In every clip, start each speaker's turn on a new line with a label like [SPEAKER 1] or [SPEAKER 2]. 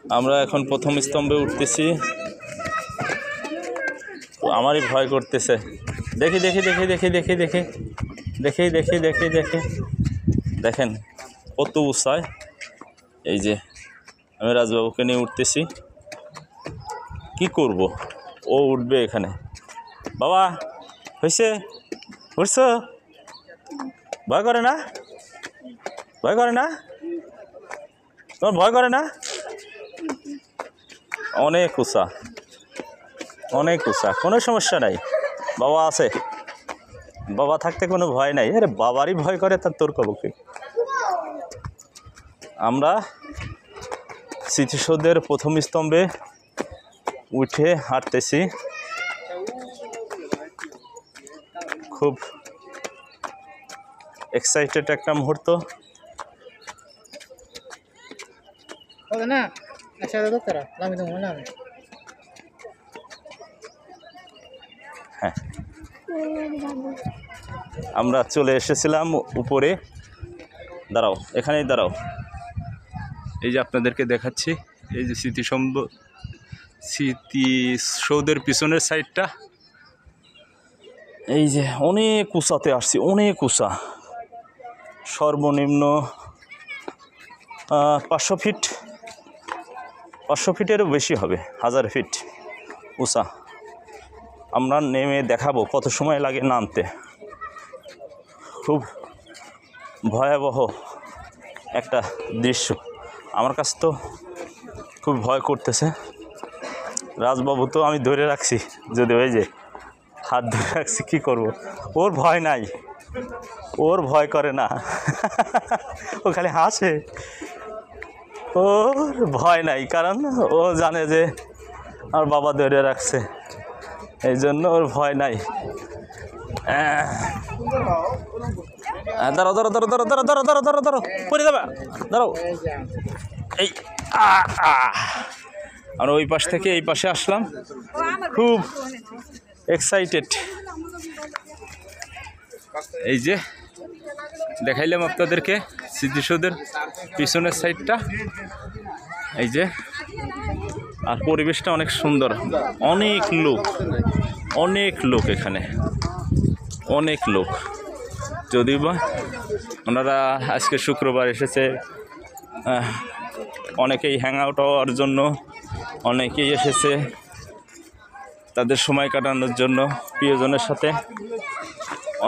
[SPEAKER 1] আমরা এখন প্রথম স্তম্ভে উঠতেছি। তো আমারই ভয় করতেছে। দেখি দেখি দেখি দেখি দেখি দেখি দেখি দেখি দেখি দেখি দেখেন কত উঁচায়। এই যে আমি রাজবাবুকে নিয়ে উঠতেছি। কি করব, ও উঠবে এখানে। বাবা হয়েছে, উঠছো? ভয় করে না? ভয় করে না? তোমার ভয় করে না? অনেক উঁচা, অনেক উঁচা, কোনো সমস্যা নাই। বাবা আছে, বাবা থাকতে কোনো ভয় নাই। আরে বাবারই ভয় করে, তার তোর কব কি? আমরা স্মৃতিসৌধের প্রথম স্তম্ভে উঠে হাঁটতেছি। খুব এক্সাইটেড একটা মুহূর্ত। হ্যাঁ, আমরা চলে এসেছিলাম উপরে। দাঁড়াও, এখানেই দাঁড়াও। এই যে আপনাদেরকে দেখাচ্ছি, এই যে স্মৃতিসৌধের পিছনের সাইডটা। এই যে অনেক উঁচাতে আসছি, অনেক উঁচা, সর্বনিম্ন 500 ফিট, 500 ফিটেরও বেশি হবে, 1000 ফিট উঁচা। আমরা নেমে দেখাবো কত সময় লাগে নামতে। খুব ভয়াবহ একটা দৃশ্য। আমার কাছে তো খুব ভয় করতেছে। রাজবাবু তো আমি ধরে রাখছি, যদি ওই যে হাত ধরে রাখছি, কী করব? ওর ভয় নাই, ওর ভয় করে না, ও খালি হাসে। ওর ভয় নাই, কারণ ও জানে যে আমার বাবা ধরে রাখছে, এই জন্য ওর ভয় নাই। দাঁড়াও দাঁড়াও দাঁড়াও দাঁড়াও দাঁড়াও দাঁড়াও দাঁড়াও দাঁড়াও দাঁড়াও, পড়ে যাবে, দাঁড়াও। এই আর ওই পাশ থেকে এই পাশে আসলাম, খুব এক্সাইটেড। এই যে দেখাইলাম আপনাদেরকে স্মৃতিসৌধের পিছনের সাইডটা। এই যে, আর পরিবেশটা অনেক সুন্দর। অনেক লোক, অনেক লোক এখানে, অনেক লোক। যদিও বা ওনারা আজকে শুক্রবার এসেছে, অনেকেই হ্যাং আউট হওয়ার জন্য, অনেকেই এসেছে তাদের সময় কাটানোর জন্য প্রিয়জনের সাথে।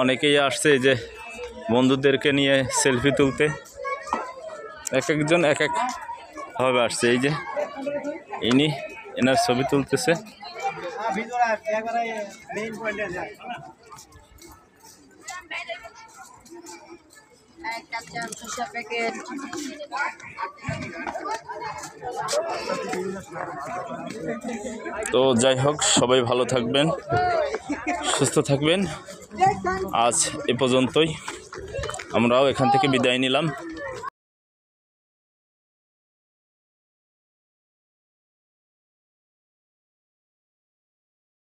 [SPEAKER 1] অনেকেই আসছে যে বন্ধুদেরকে নিয়ে সেলফি তুলতে। এক একজন এক একভাবে আসছে। এই যে এনার ছবি তুলতেছে। তো যাই হোক, সবাই ভালো থাকবেন, সুস্থ থাকবেন। আজ এ পর্যন্তই, আমরাও এখান থেকে বিদায় নিলাম।